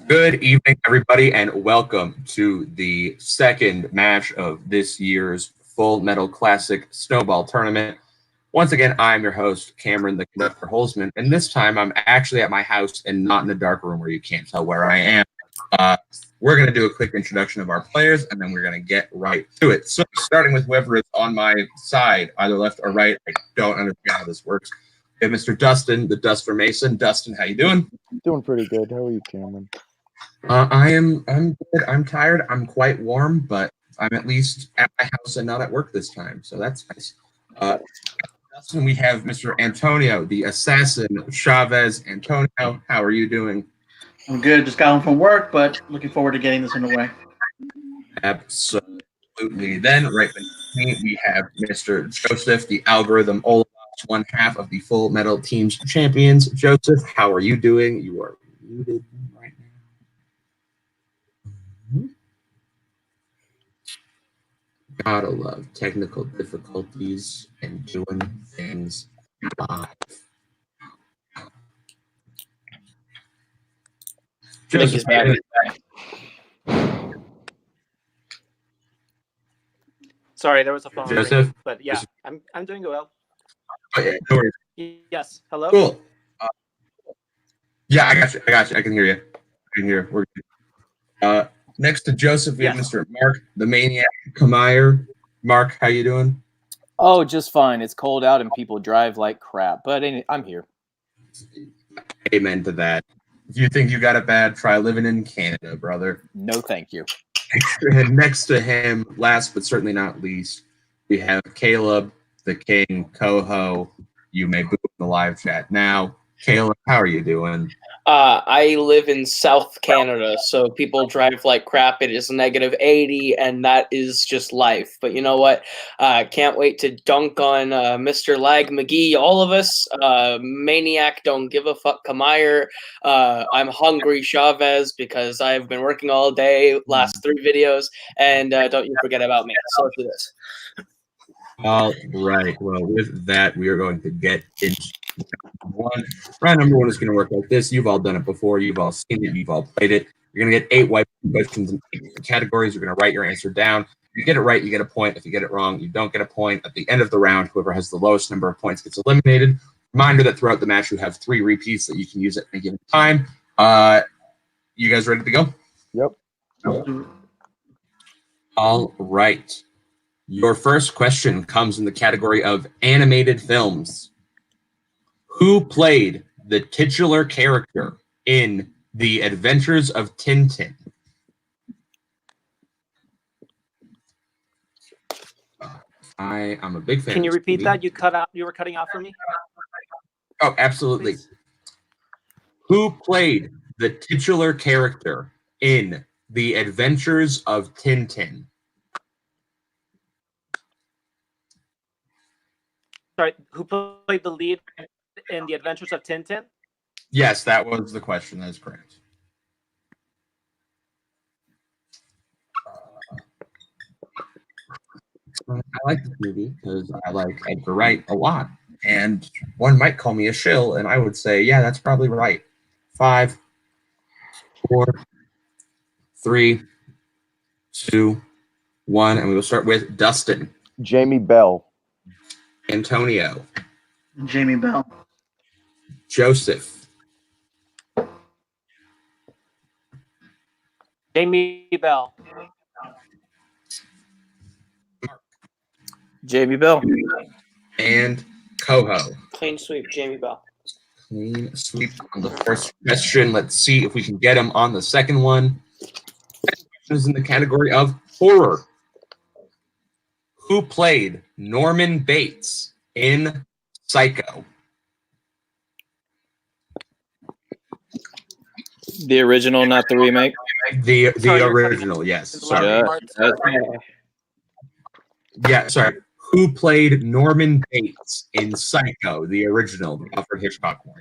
Good evening, everybody, and welcome to the second match of this year's Full Metal Classic Snowball Tournament. Once again, I'm your host, Cameron, the conductor Holzman, and this time I'm actually at my house and not in a dark room where you can't tell where I am. Uh, we're going to do a quick introduction of our players, and then we're going to get right to it. So, starting with whoever is on my side, either left or right, I don't understand how this works. We have Mr. Dustin, the Duster Mason. Dustin, how you doing? Doing pretty good. How are you, Cameron? I'm good. I'm tired. I'm quite warm, but I'm at least at my house and not at work this time, so that's nice. Dustin, we have Mr. Antonio, the assassin Chavez. Antonio, how are you doing? I'm good. Just got home from work, but looking forward to getting this underway. Absolutely. Then, right beneath me, we have Mr. Joseph, the algorithm Olaf, one half of the Full Metal Team's champions. Joseph, how are you doing? You are muted right now. Gotta love technical difficulties and doing things live. Joseph, Sorry, there was a phone Joseph? ringing, but yeah, I'm doing well. Oh, yeah, no worries. Yes, hello? Cool. Yeah, I got you. I can hear you. I can hear. We're good. Next to Joseph, we have Mr. Mark, the maniac Kameyer. Mark, how you doing? Oh, just fine. It's cold out and people drive like crap, but I'm here. Amen to that. If you think you got it bad, try living in Canada, brother. No, thank you. And next to him, last but certainly not least, we have Caleb, the king, Coho. You may boo in the live chat now. Caleb, how are you doing? I live in South Canada, so people drive like crap. It is -80, and that is just life. But you know what? Can't wait to dunk on Mr. Lag McGee, all of us. Maniac, don't give a fuck, Kameyer. I'm hungry, Chavez, because I've been working all day, last 3 videos, and don't you forget about me. So let's do this. All right. Well, with that, we are going to get into one. Round number 1 is going to work like this. You've all done it before. You've all seen it. You've all played it. You're going to get 8 white questions in 8 different categories. You're going to write your answer down. If you get it right, you get a point. If you get it wrong, you don't get a point. At the end of the round, whoever has the lowest number of points gets eliminated. Reminder that throughout the match, you have 3 repeats that you can use at any given time. You guys ready to go? Yep. All right. Your first question comes in the category of animated films. Who played the titular character in The Adventures of Tintin? I'm a big fan. Can you repeat that? You were cutting out for me? Oh, absolutely. Please. Who played the titular character in The Adventures of Tintin? Sorry, who played the lead in The Adventures of Tintin? Yes, that was the question. That is correct. I like this movie because I like Edgar Wright a lot. And one might call me a shill, and I would say, yeah, that's probably right. 5, 4, 3, 2, 1, and we will start with Dustin. Jamie Bell. Antonio. Jamie Bell. Joseph. Jamie Bell. Mark. Jamie Bell. And Coho. Clean sweep, Jamie Bell. Clean sweep on the first question. Let's see if we can get him on the second one. Next question is in the category of horror. Who played Norman Bates in Psycho? The original, not the remake. The original, yes. Sorry. Yeah, sorry. Who played Norman Bates in Psycho, the original, the Alfred Hitchcock one?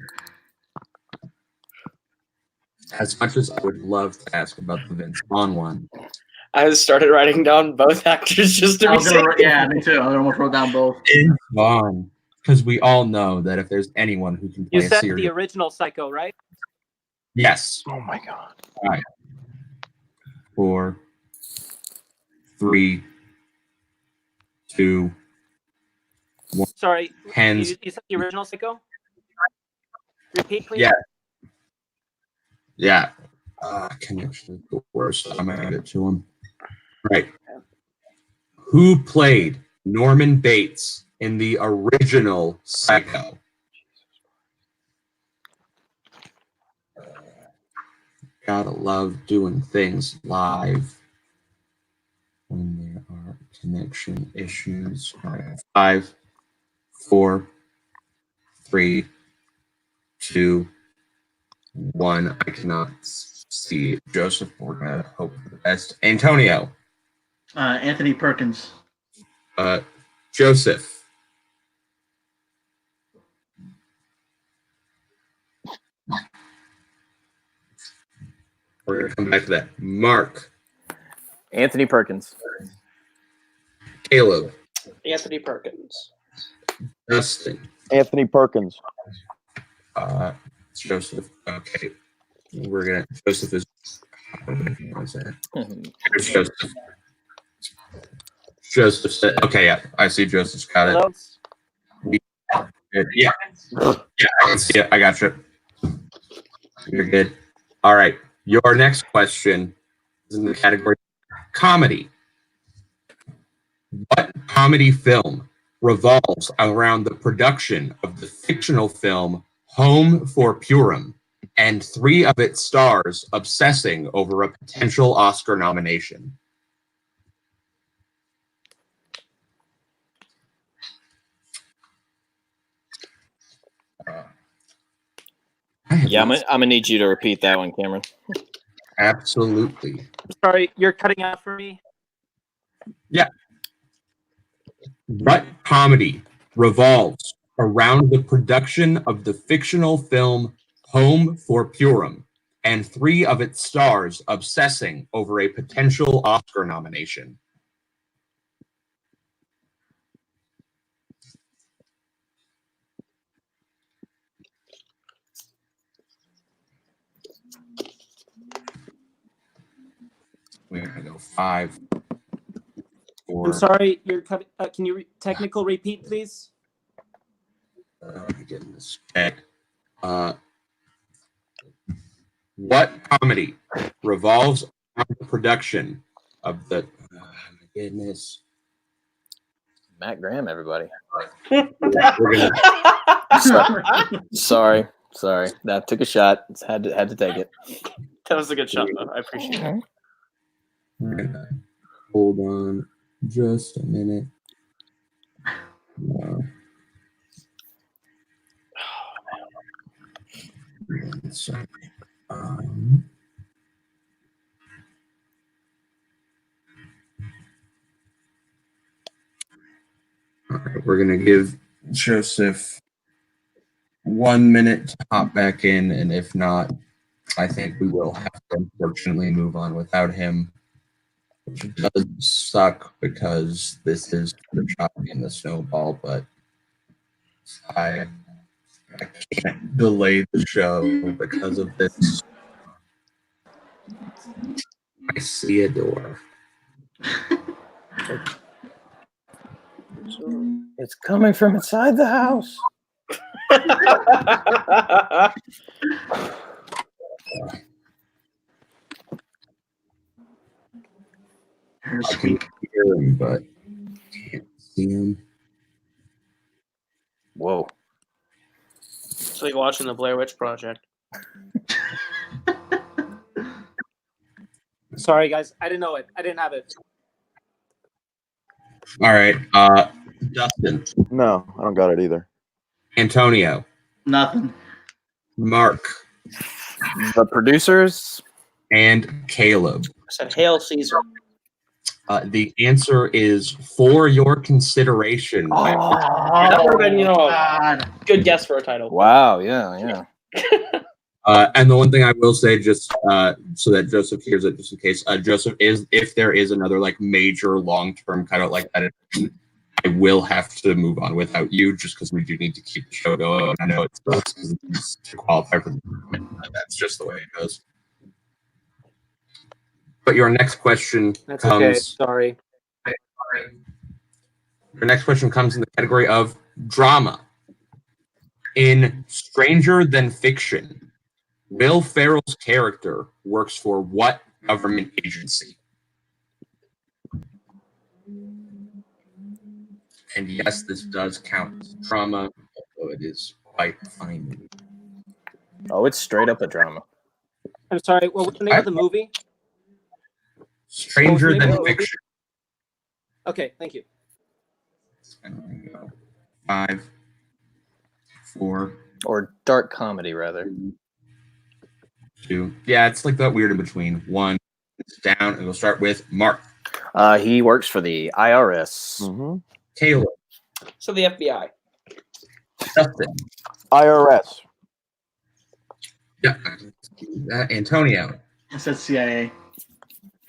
As much as I would love to ask about the Vince Vaughn one. I started writing down both actors just to be safe. Yeah, me too. I almost wrote down both. Vince Vaughn. Because we all know that if there's anyone who can play You said a serious... the original Psycho, right? Yes. Oh my god. 4, 3, 2, Sorry, hands. you said the original Psycho? Repeat, please. Yeah. Yeah. Connection is the worst. I'm gonna add it to him. Right. Who played Norman Bates in the original Psycho? Gotta love doing things live when there are connection issues. All right. 5, 4, 3, 2, 1. I cannot see Joseph. We're gonna hope for the best. Antonio. Anthony Perkins. Joseph. We're gonna come back to that. Mark. Anthony Perkins. Caleb. Anthony Perkins. Dustin. Anthony Perkins. Joseph. Okay. We're gonna. Joseph is. What's that? Here's Joseph. Joseph said. Okay, yeah, I see. Joseph's got it. Hello? Yeah, I can see it. I got you. You're good. All right. Your next question is in the category comedy. What comedy film revolves around the production of the fictional film Home for Purim and 3 of its stars obsessing over a potential Oscar nomination? Yeah, I'm gonna need you to repeat that one, Cameron. Absolutely. Sorry, you're cutting out for me. What comedy revolves around the production of the fictional film Home for Purim and 3 of its stars obsessing over a potential Oscar nomination? We're gonna go 5, 4. I'm sorry, you're cutting. Can you technical repeat, please? Getting this checked. What comedy revolves around the production of the? Oh my goodness. Matt Graham, everybody. We're gonna, Sorry. That took a shot. Had to take it. That was a good shot, though. I appreciate it. we're gonna hold on just a minute. So, all right, we're gonna give Joseph 1 minute to hop back in, and if not, I think we will have to unfortunately move on without him, which does suck because this is the shot in the snowball, but I can't delay the show because of this. I see a door. It's coming from inside the house. I can hear him, but can't see him. Whoa. It's like watching the Blair Witch Project. Sorry, guys. I didn't know it. I didn't have it. All right, Dustin, No, I don't got it either. Antonio, Nothing. Mark, The producers. and Caleb. I said, Hail Caesar. The answer is For Your Consideration. That would have been, a God. good guess for a title. Wow. Yeah. And the one thing I will say, just so that Joseph hears it, just in case, Joseph, is if there is another like major long-term cutout like that, I will have to move on without you just because we do need to keep the show going. I know it's to qualify for the tournament. That's just the way it goes. But your next question That's comes. okay. Sorry. Your next question comes in the category of drama. In Stranger Than Fiction, Will Ferrell's character works for what government agency? And yes, this does count as drama, although it is quite a fine movie. Oh, it's straight up a drama. I'm sorry. What was the name of the movie? Stranger name of Than the movie? Fiction. Okay, thank you. And there we go. 5, 4, Or dark comedy, rather. 2. Yeah, it's like that weird in between. 1, it's down, and we'll start with Mark. He works for the IRS. Mm-hmm. Caleb. So the FBI. Justin. IRS. Yeah. Antonio. I said CIA.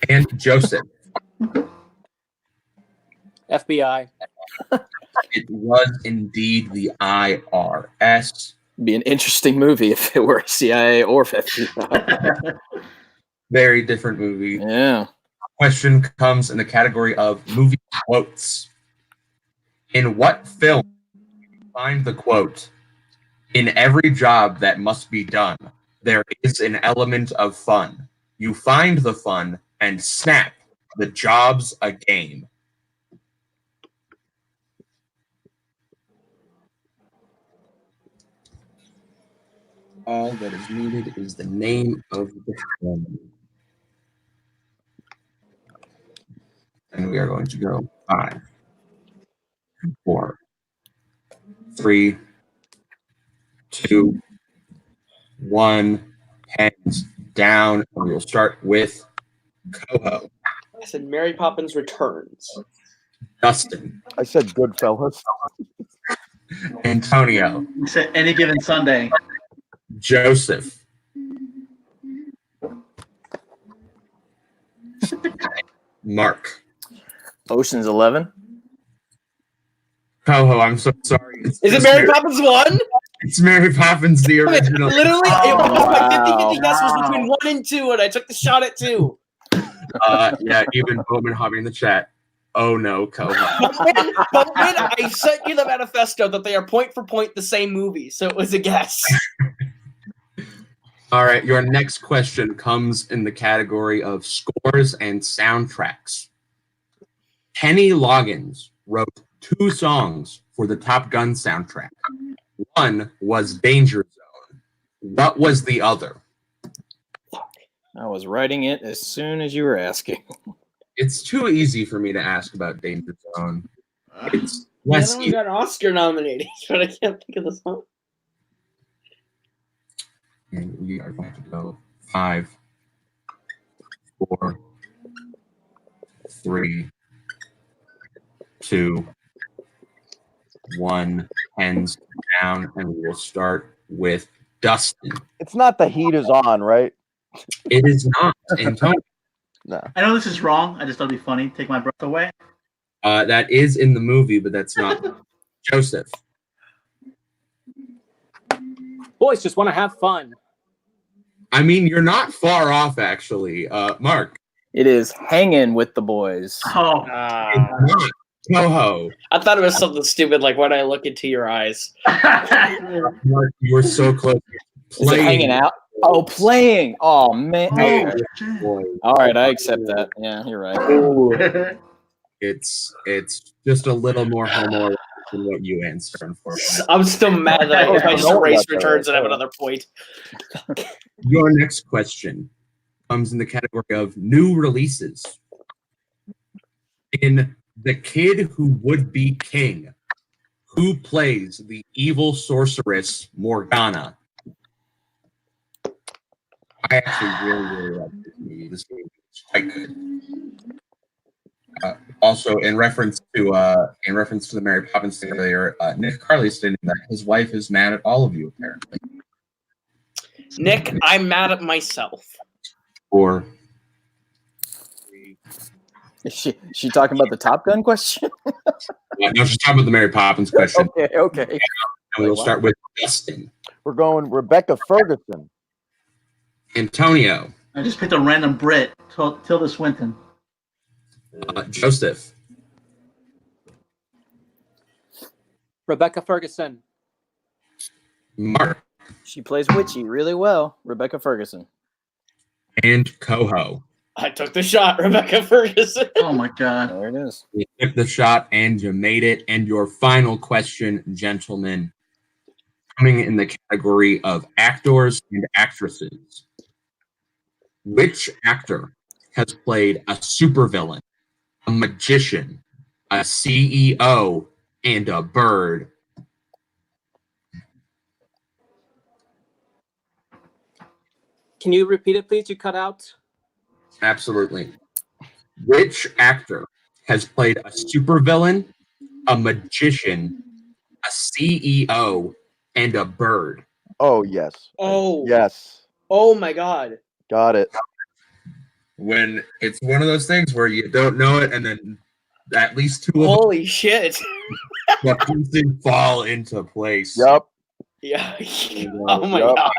And Joseph. FBI. It was indeed the IRS. Be an interesting movie if it were CIA or FBI. Very different movie. Yeah. Question comes in the category of movie quotes. In what film do you find the quote, "In every job that must be done, there is an element of fun. You find the fun and snap, the job's a game"? All that is needed is the name of the film. And we are going to go 5, 4, 3, 2, 1. Hands down. And we will start with Coho. I said Mary Poppins Returns. Dustin. I said Goodfellas. Antonio. I said Any Given Sunday. Joseph. Mark. Ocean's 11. Coho, I'm so sorry. Is it Mary Poppins 1? It's Mary Poppins, the original. Literally, wow. my 50-50 guess was between 1 and 2, and I took the shot at 2. Yeah, even Bowman Hobby in the chat. Oh no, Coho. But when I sent you the manifesto that they are point for point the same movie, so it was a guess. All right, your next question comes in the category of scores and soundtracks. Kenny Loggins wrote 2 songs for the Top Gun soundtrack. One was Danger Zone. What was the other? I was writing it as soon as you were asking. It's too easy for me to ask about Danger Zone. It's The less other one easy. got Oscar nominated, but I can't think of the song. And we are going to go 5, 4, 3, 2, 1. Hands down, and we will start with Dustin. It's not The Heat Is On, right? It is not Antonio. No. I know this is wrong. I just thought it'd be funny. Take my breath away. That is in the movie, but that's not Joseph. Boys just want to have fun. I mean, you're not far off, actually. Mark. It is Hanging with the Boys. Oh, It's not Coho. I thought it was something stupid like When I Look Into Your Eyes. Mark, you were so close. Is it Hanging Out? Oh, Playing. Oh, man. Oh, Okay. shit. Boy, All right, I accept that. Yeah, you're right. it's just a little more homo than what you answered, unfortunately. I'm still mad that I just know erased about that. returns and have another point. Your next question comes in the category of new releases. In The Kid Who Would Be King, who plays the evil sorceress Morgana? I actually really like this movie. This movie is quite good. Also, in reference to the Mary Poppins thing earlier, Nick Carley stated that his wife is mad at all of you, apparently. Nick, I'm mad at myself. 4, 3, Is she talking about the Top Gun question? No, she's talking about the Mary Poppins question. Okay. And we'll start with Dustin. We're going Rebecca Ferguson. Antonio. I just picked a random Brit, Tilda Swinton. Joseph. Rebecca Ferguson. Mark. She plays Witchy really well. Rebecca Ferguson. And Coho. I took the shot, Rebecca Ferguson. Oh my God. There it is. You took the shot and you made it. And your final question, gentlemen, coming in the category of actors and actresses. Which actor has played a supervillain, a magician, a CEO, and a bird? Can you repeat it, please? You cut out. Absolutely. Which actor has played a supervillain, a magician, a CEO, and a bird? Oh, yes. Oh. Yes. Oh my God. Got it. When it's one of those things where you don't know it, and then at least two of Holy shit. the pieces fall into place. Yep. Yeah. Oh my Yep. God.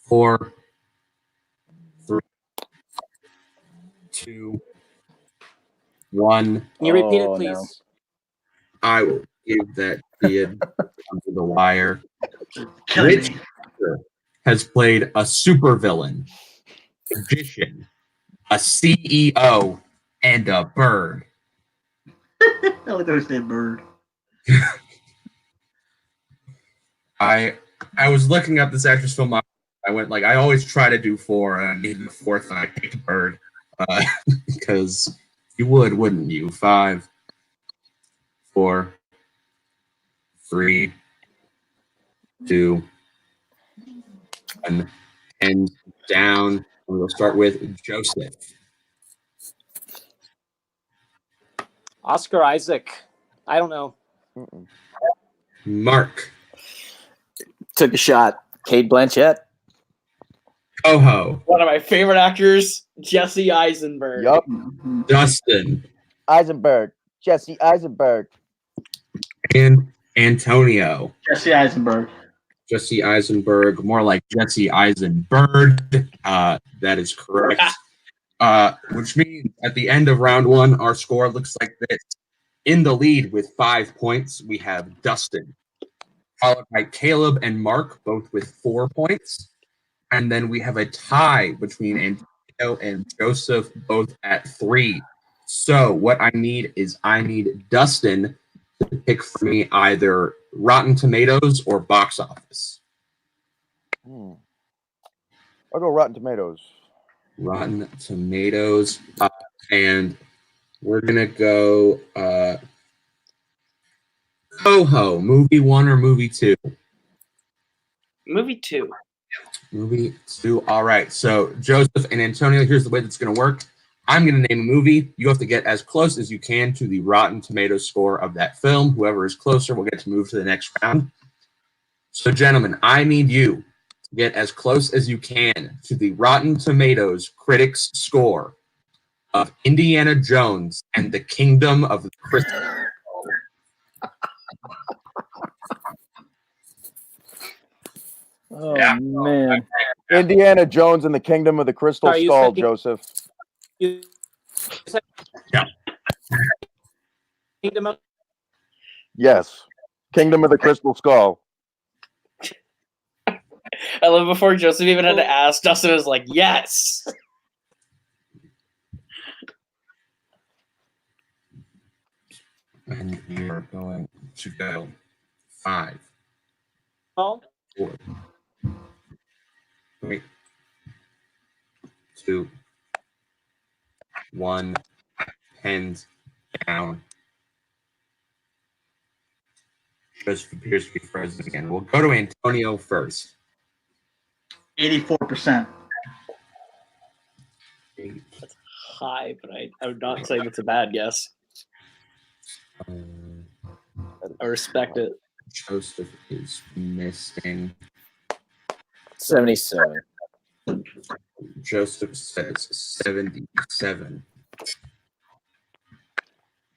4, 3, 2, 1. Can you repeat Oh, it, please? no. I will give that kid onto the wire. Killing Which me. actor has played a supervillain, magician, a CEO, and a bird? I like those said bird. I was looking up this actress film. I went like I always try to do 4, and I needed a 4th, and I picked bird because you would, wouldn't you? 5, 4, 3, 2, 1, and down. And we'll start with Joseph. Oscar Isaac. I don't know. Mm-mm. Mark. Took a shot. Cate Blanchett. Coho. One of my favorite actors, Jesse Eisenberg. Yup. Dustin. Eisenberg. Jesse Eisenberg. And Antonio. Jesse Eisenberg. Jesse Eisenberg, more like Jesse Eisenberg. That is correct. Which means at the end of round 1, our score looks like this. In the lead with 5 points, we have Dustin, followed by Caleb and Mark, both with 4 points. And then we have a tie between Antonio and Joseph, both at 3. So what I need is Dustin to pick for me either Rotten Tomatoes or box office. I'll go Rotten Tomatoes. Rotten Tomatoes. And we're going to go Coho, movie 1 or movie 2? Movie 2. Movie 2. All right. So Joseph and Antonio, here's the way that's going to work. I'm going to name a movie. You have to get as close as you can to the Rotten Tomatoes score of that film. Whoever is closer will get to move to the next round. So, gentlemen, I need you to get as close as you can to the Rotten Tomatoes critics score of Indiana Jones and the Kingdom of the Crystal Skull. Oh, man. Indiana Jones and the Kingdom of the Crystal Are you Skull, saying- Joseph. You said Yeah. Kingdom of- Yes. Kingdom of the Crystal Skull. I love before Joseph even had to ask, Dustin was like, yes. And we are going to go 5, Oh, 4, 3, 2, 1, hands down. Joseph appears to be frozen again. We'll go to Antonio first. 84%. High, but I would not say that's a bad guess. I respect it. Joseph is missing. 77. Joseph says 77.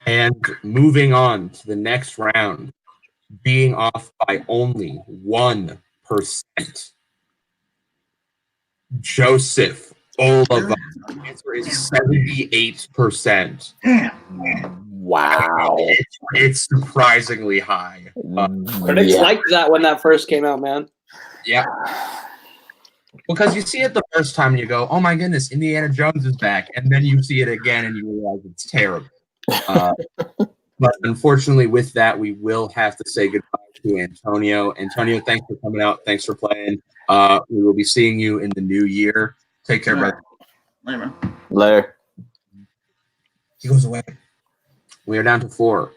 And moving on to the next round, being off by only 1%. Joseph Oliva. The answer is 78%. Wow. It's surprisingly high. Critics liked that when that first came out, man. Yeah. Because you see it the first time and you go, oh my goodness, Indiana Jones is back. And then you see it again and you realize it's terrible. But unfortunately, with that, we will have to say goodbye to Antonio. Antonio, thanks for coming out. Thanks for playing. We will be seeing you in the new year. Take care, brother. Later, man. Later. He goes away. We are down to 4.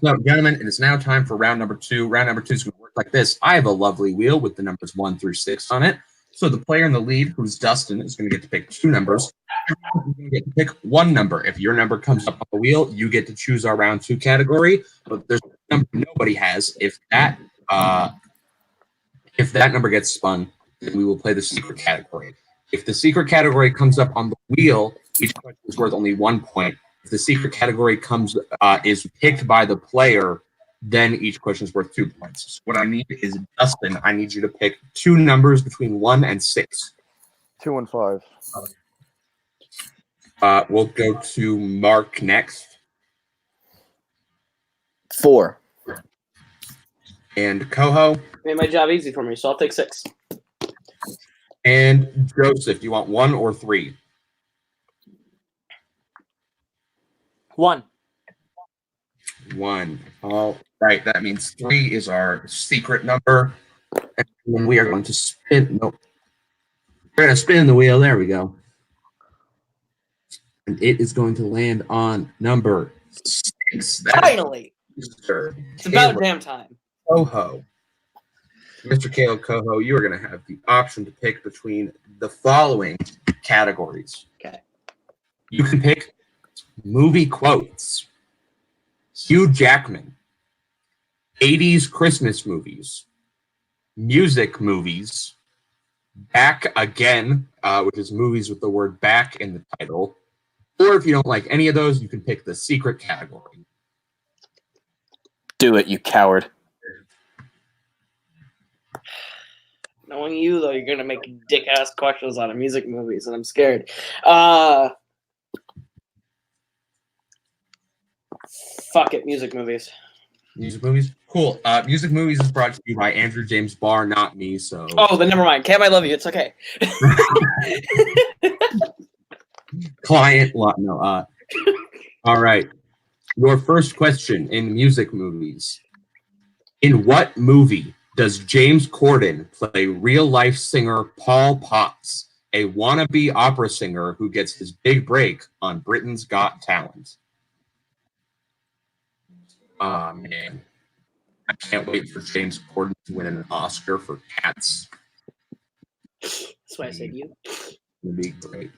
So, gentlemen, it is now time for round number 2. Round number 2 is going to work like this. I have a lovely wheel with the numbers 1 through 6 on it. So the player in the lead, who's Dustin, is going to get to pick 2 numbers. You're going to get to pick 1 number. If your number comes up on the wheel, you get to choose our round 2 category. But there's a number nobody has. If that number gets spun, then we will play the secret category. If the secret category comes up on the wheel, each question is worth only 1 point. If the secret category is picked by the player, then each question is worth 2 points. So what I need is, Dustin, I need you to pick 2 numbers between 1 and 6. 2 and 5. We'll go to Mark next. 4. And Coho. Made my job easy for me, so I'll take 6. And Joseph, do you want 1 or 3? 1. 1. All right, that means 3 is our secret number. And then we are going to spin. Nope. We're going to spin the wheel. There we go. And it is going to land on number 6. Finally! Mr. It's about Caleb damn time. Coho. Mr. Caleb Coho, you are going to have the option to pick between the following categories. Okay. You can pick movie quotes, Hugh Jackman, 80s Christmas movies, music movies, Back Again, which is movies with the word back in the title. Or if you don't like any of those, you can pick the secret category. Do it, you coward. Knowing you, though, you're going to make dick-ass questions out of music movies, and I'm scared. Fuck it, music movies. Music movies? Cool. Music movies is brought to you by Andrew James Barr, not me, so... Oh, then never mind. Cam, I love you. It's okay. Client lot. No. All right. Your first question in music movies. In what movie does James Corden play real-life singer Paul Potts, a wannabe opera singer who gets his big break on Britain's Got Talent? Oh, man. I can't wait for James Corden to win an Oscar for Cats. That's why I said you. It'd be great.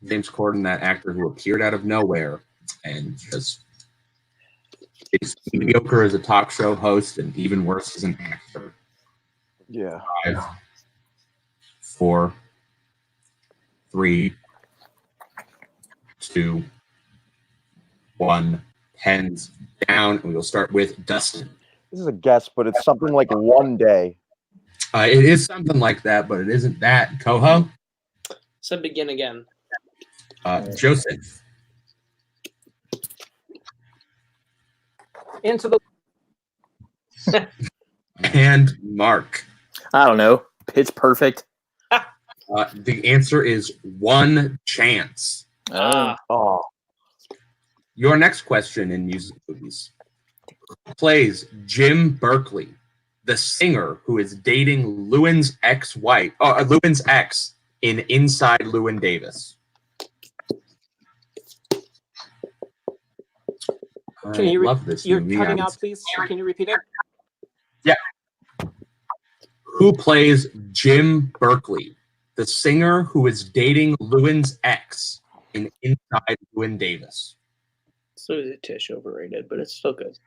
James Corden, that actor who appeared out of nowhere and just is mediocre as a talk show host and even worse as an actor. Yeah. 5, 4, 3, 2, 1. Pens down, and we will start with Dustin. This is a guess, but it's something like One Day. It is something like that, but it isn't that. Coho? So begin again. Joseph. Into the And Mark. I don't know. Pitch Perfect. The answer is One Chance. Oh, Your next question in music movies. Who plays Jim Berkeley, the singer who is dating Lewin's ex in Inside Llewyn Davis? Can you love this you're movie. cutting out, please? Can you repeat it? Who plays Jim Berkeley, the singer who is dating Lewin's ex in Inside Llewyn Davis? So Tish overrated, but it's still good.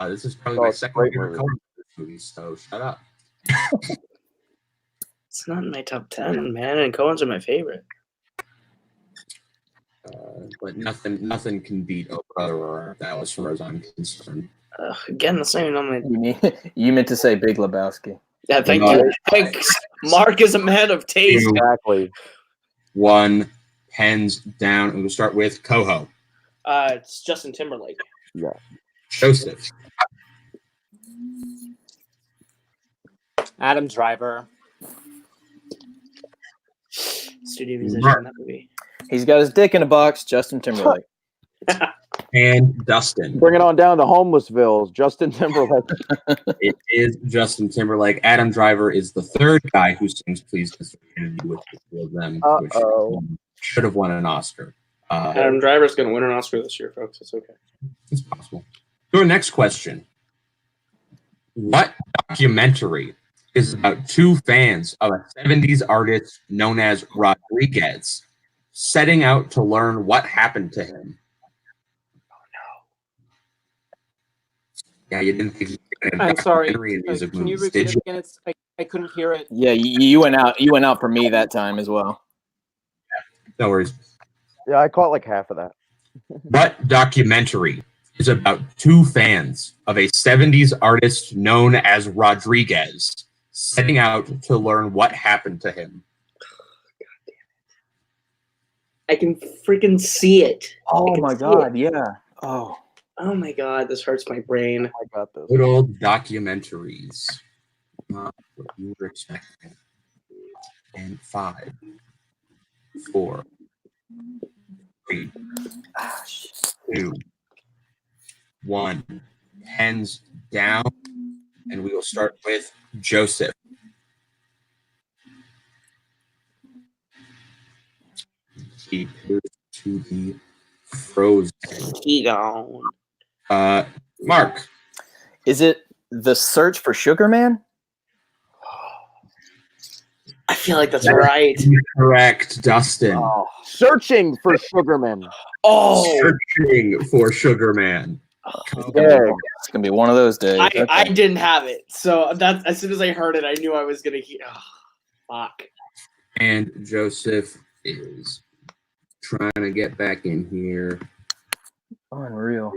This is probably my it's a second great favorite movie. color of this movie, so shut up. It's not in my top 10, man, and Cohen's are my favorite. But nothing can beat Oh Brother or that, as far as I'm concerned. Again, the same on my. You meant to say Big Lebowski. Yeah, thank you. Thanks. Mark is a man of taste. Exactly. 1, hands down, and we'll start with Coho. It's Justin Timberlake. Yeah. Joseph. Adam Driver. Studio musician Mark. in that movie. He's got his dick in a box. Justin Timberlake. And Dustin. Bring it on down to Homelessville. Justin Timberlake. It is Justin Timberlake. Adam Driver is the third guy who sings "Please Mr. Kennedy" with the two of them, which should have won an Oscar. Adam Driver's going to win an Oscar this year, folks. It's okay. It's possible. Your next question. What documentary is about two fans of a 70s artist known as Rodriguez setting out to learn what happened to him? Yeah, you didn't think I'm sorry. music Can you movies, repeat did it you? again? I couldn't hear it. Yeah, you went out. You went out for me that time as well. No worries. Yeah, I caught like half of that. What documentary is about two fans of a 70s artist known as Rodriguez setting out to learn what happened to him? I can freaking see it. Oh my God! Yeah. Oh my God, this hurts my brain. I got this. Good old documentaries. Not what you were expecting. And 5, 4, 3, 2, 1. Hands down. And we will start with Joseph. He goes to the Frozen. He gone. Mark. Is it The Search for Sugar Man? I feel like that's right. Correct, Dustin. Oh, Searching for Sugarman. Oh, Searching for Sugar Man. Yeah. It's gonna be one of those days. I didn't have it. So that as soon as I heard it, I knew I was gonna hear. Oh, fuck. And Joseph is trying to get back in here. Unreal.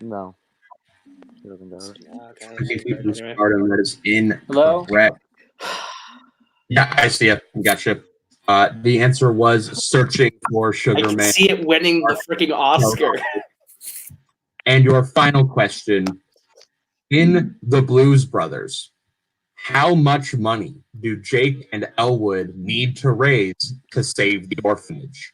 No. He doesn't got it. Stardom that is Hello? incorrect. Yeah, I see it. Gotcha. The answer was Searching for I Sugar can Man. see it winning the freaking Oscar. And your final question. In The Blues Brothers, how much money do Jake and Elwood need to raise to save the orphanage?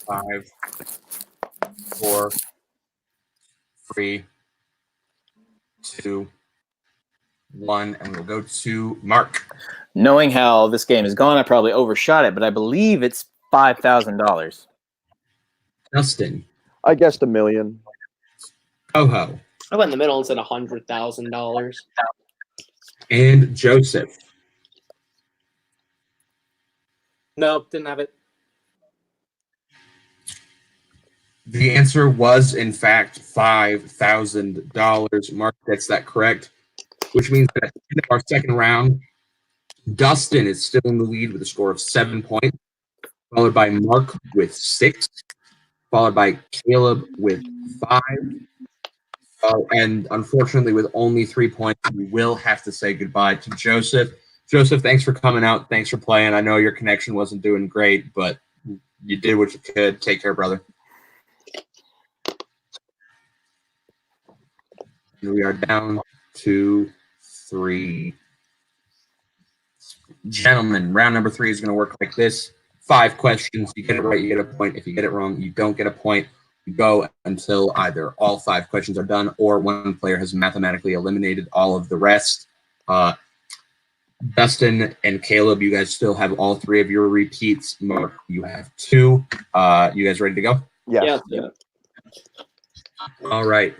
Five, 4, 3, 2, 1, and we'll go to Mark. Knowing how this game has gone, I probably overshot it, but I believe it's $5,000. Dustin. I guessed $1 million. Coho. I went in the middle and said $100,000. And Joseph. Nope, didn't have it. The answer was, in fact, $5,000. Mark gets that correct, which means that at the end of our second round, Dustin is still in the lead with a score of 7 points, followed by Mark with 6, followed by Caleb with 5. And unfortunately, with only 3 points, we will have to say goodbye to Joseph. Joseph, thanks for coming out. Thanks for playing. I know your connection wasn't doing great, but you did what you could. Take care, brother. And we are down to 3. Gentlemen, round number 3 is going to work like this. 5 questions. You get it right, you get a point. If you get it wrong, you don't get a point. You go until either all 5 questions are done or one player has mathematically eliminated all of the rest. Dustin and Caleb, you guys still have all 3 of your repeats. Mark, you have 2. You guys ready to go? Yes. Yeah. All right.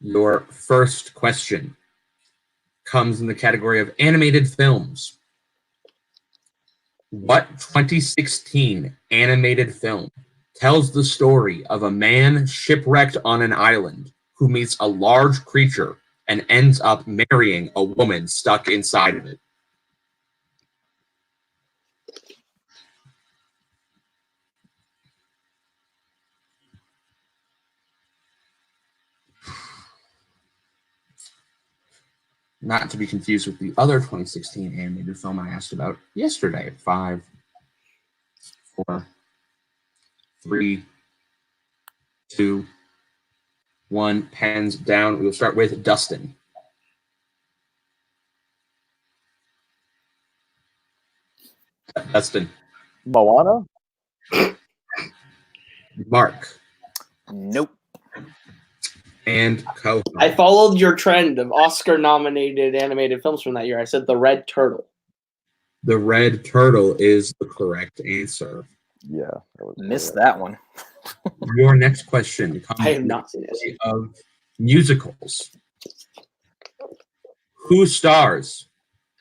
Your first question comes in the category of animated films. What 2016 animated film tells the story of a man shipwrecked on an island who meets a large creature and ends up marrying a woman stuck inside of it? Not to be confused with the other 2016 animated film I asked about yesterday. 5, 4, 3, 2, 1. Pens down. We will start with Dustin. Dustin. Moana? Mark. Nope. And Coho. I followed your trend of Oscar-nominated animated films from that year. I said The Red Turtle. The Red Turtle is the correct answer. Yeah. That was Missed that one. Your next question comes I have not seen it. of musicals. Who stars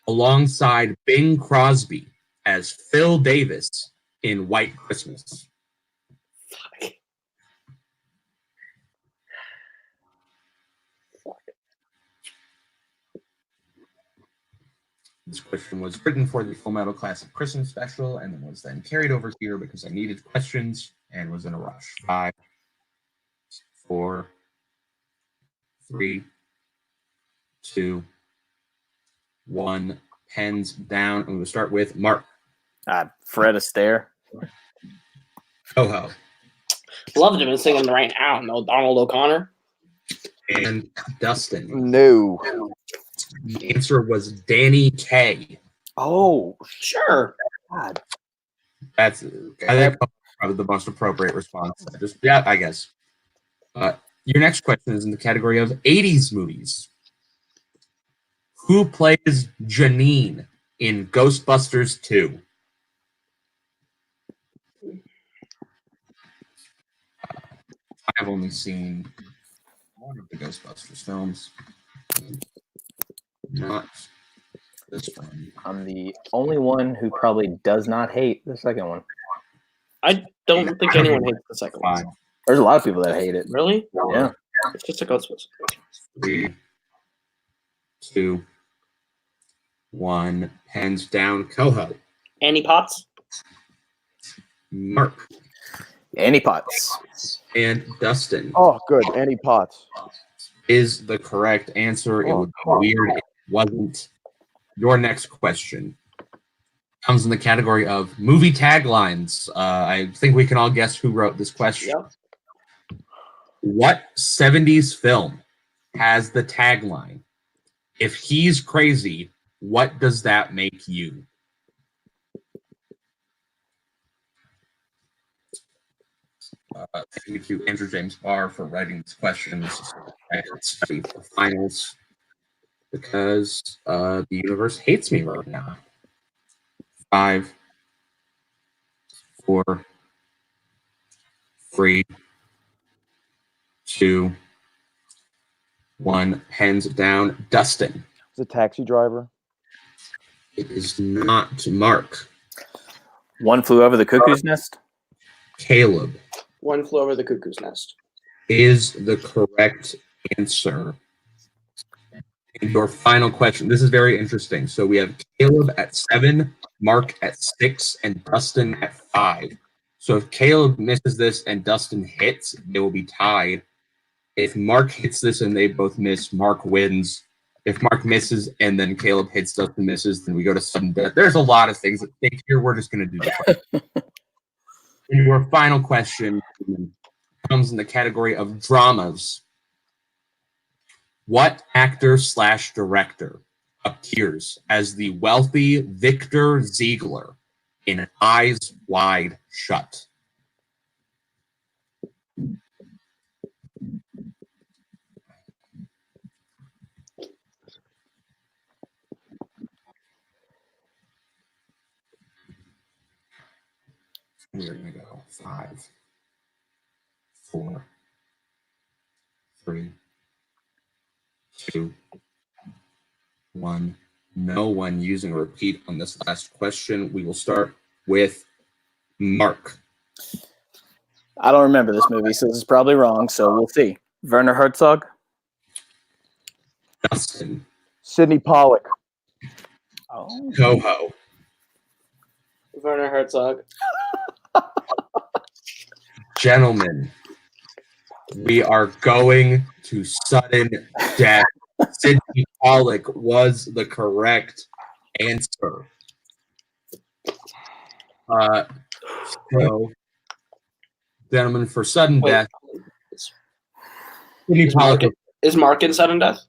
alongside Bing Crosby as Phil Davis in White Christmas? This question was written for the Full Metal Classic Christmas special and then was then carried over here because I needed questions and was in a rush. 5, 4, 3, 2, 1. Pens down. And we'll start with Mark. Fred Astaire. Coho. Loved him and singing right now. No, Donald O'Connor. And Dustin. No. The answer was Danny Kaye. Oh, Sure. God. That's, I think, probably the most appropriate response. Yeah, I guess. Your next question is in the category of 80s movies. Who plays Janine in Ghostbusters 2? I've only seen one of the Ghostbusters films. Not this one. I'm the only one who probably does not hate the second one. I don't think anyone hates the second one. 5, There's a lot of people that hate it. Really? Yeah. It's just a Ghostbusters. 3, 2, 1. Pens down. Coho. Annie Potts? Mark. Annie Potts. And Dustin Oh, good. Annie Potts. is the correct answer. It would be weird if it wasn't. Your next question comes in the category of movie taglines. I think we can all guess who wrote this question. Yep. What 70s film has the tagline, "If he's crazy, what does that make you?" Thank you, Andrew James Barr, for writing this question. This is a study for finals because the universe hates me right now. 5, 4, 3, 2, 1. Pens down. Dustin. It's a taxi driver. It is not. Mark. One Flew Over the Cuckoo's Nest. Caleb One Flew Over the Cuckoo's Nest. is the correct answer. And your final question. This is very interesting. So we have Caleb at 7, Mark at 6, and Dustin at 5. So if Caleb misses this and Dustin hits, they will be tied. If Mark hits this and they both miss, Mark wins. If Mark misses and then Caleb hits, Dustin misses, then we go to sudden death. There's a lot of things that think here. We're just going to do this. And your final question comes in the category of dramas. What actor/director appears as the wealthy Victor Ziegler in Eyes Wide Shut? We're going to go 5, 4, 3, 2, 1. No one using repeat on this last question. We will start with Mark. I don't remember this movie, so this is probably wrong. So we'll see. Werner Herzog. Dustin. Sidney Pollack. Oh. Coho. Werner Herzog. Gentlemen, we are going to sudden death. Sidney Pollack was the correct answer. So, gentlemen, for sudden Wait. death, Sidney Pollack. Is Mark in sudden death?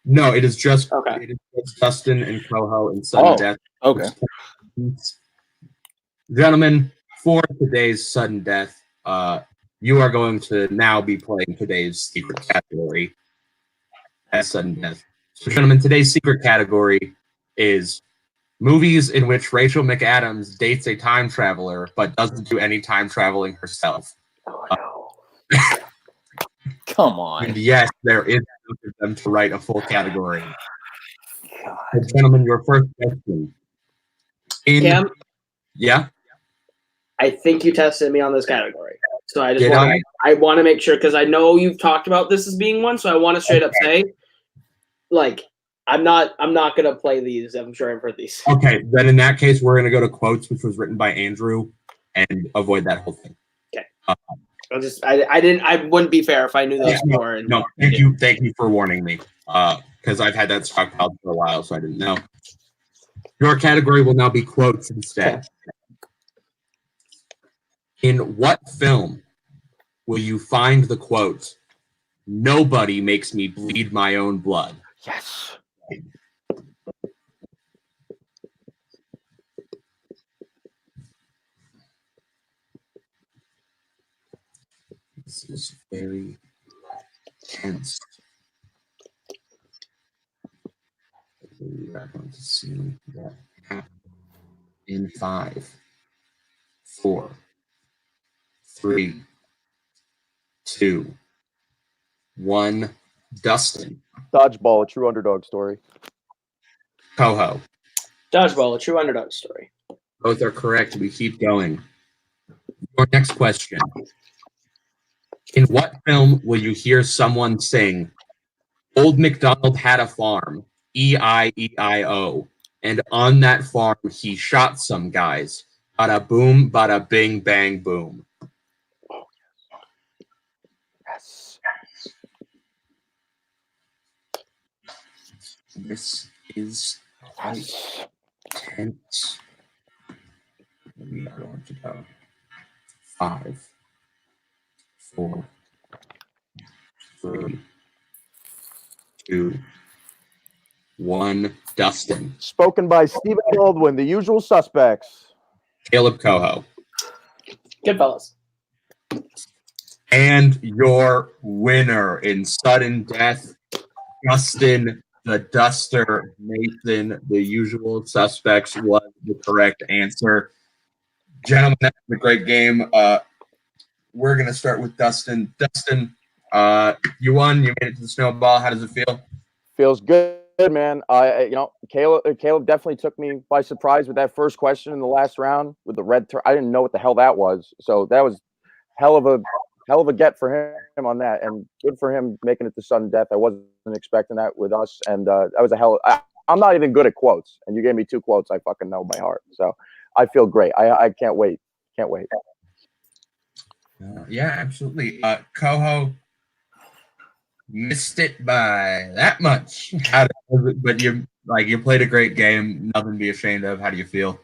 No, it is just Okay. it is just Dustin and Coho in sudden death. Okay. Gentlemen, for today's sudden death, you are going to now be playing today's secret category as sudden death. So, gentlemen, today's secret category is movies in which Rachel McAdams dates a time traveler but doesn't do any time traveling herself. Come on. And yes, there is enough of them to write a full category. So, gentlemen, your first question. Cam, Yeah? I think you tested me on this category. So I just Did want I want to make sure, because I know you've talked about this as being one, so I want to straight up say, like, I'm not gonna play these. I'm sure I've heard these. Okay, then in that case, we're gonna go to quotes, which was written by Andrew, and avoid that whole thing. Okay. I wouldn't be fair if I knew those more. And No, thank you for warning me. Because I've had that stockpiled for a while, so I didn't know. Your category will now be quotes instead. In what film will you find the quote, "Nobody makes me bleed my own blood"? Yes. This is very tense. We are going to see that happen in 5, 4, 3, 2, 1. Dustin. Dodgeball, a true underdog story. Coho. Dodgeball, a true underdog story. Both are correct. We keep going. Your next question. In what film will you hear someone sing, "Old MacDonald had a farm, E-I-E-I-O, and on that farm he shot some guys, bada boom, bada bing, bang, boom"? Yes. This is quite tense. We are going to go 5, 4, 3, 2, 1. Dustin. Spoken by Stephen Baldwin, The Usual Suspects. Caleb Coho. Good fellas. And your winner in sudden death, Dustin the Duster Nathan. The Usual Suspects was the correct answer. Gentlemen, that was a great game. We're going to start with Dustin. Dustin, you won. You made it to the Snowball. How does it feel? Feels good, man. Caleb definitely took me by surprise with that first question in the last round with the red. I didn't know what the hell that was. So that was hell of a get for him on that, and good for him making it to sudden death. I wasn't expecting that with us, and that was a hell. I'm not even good at quotes, and you gave me 2 quotes I fucking know by heart. So I feel great. I can't wait. Can't wait. Yeah, absolutely. Coho missed it by that much. But you played a great game. Nothing to be ashamed of. How do you feel?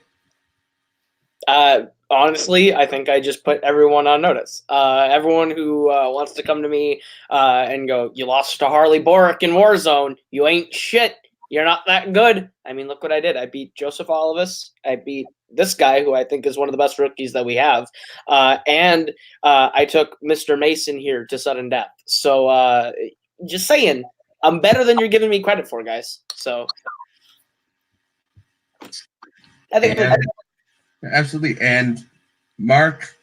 Honestly, I think I just put everyone on notice. Everyone who wants to come to me and go, "You lost to Harley Boric in Warzone. You ain't shit. You're not that good." I mean, look what I did. I beat Joseph Olivis. I beat this guy, who I think is one of the best rookies that we have. And I took Mr. Mason here to sudden death. So just saying, I'm better than you're giving me credit for, guys. So I think Absolutely. And Mark,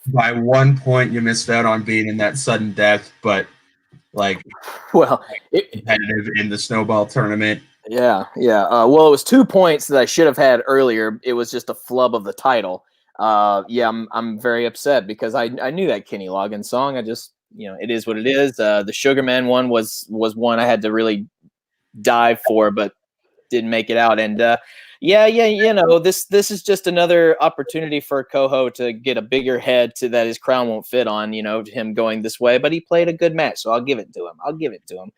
by 1 point, you missed out on being in that sudden death, but like Well, competitive in the Snowball tournament. yeah. Well, it was 2 points that I should have had earlier. It was just a flub of the title. I'm very upset because I knew that Kenny Loggins song. I just, it is what it is. The Sugarman one was one I had to really dive for, but didn't make it out. And this is just another opportunity for Coho to get a bigger head to that his crown won't fit on. Him going this way, but he played a good match, so I'll give it to him.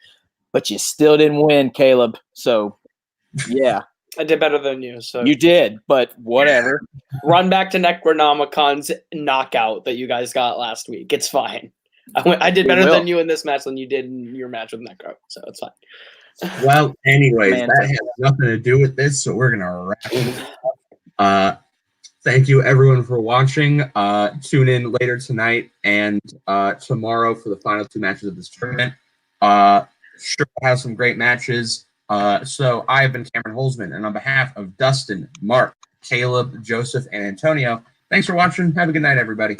But you still didn't win, Caleb. So, yeah. I did better than you. So You did, but whatever. Run back to Necronomicon's knockout that you guys got last week. It's fine. I did better than you in this match than you did in your match with Necro, so it's fine. Well, anyways, that has nothing to do with this, so we're gonna wrap it up. Thank you everyone for watching. Tune in later tonight and tomorrow for the final 2 matches of this tournament. Sure have some great matches. So I've been Cameron Holzman, and on behalf of Dustin, Mark, Caleb, Joseph, and Antonio, thanks for watching. Have a good night, everybody.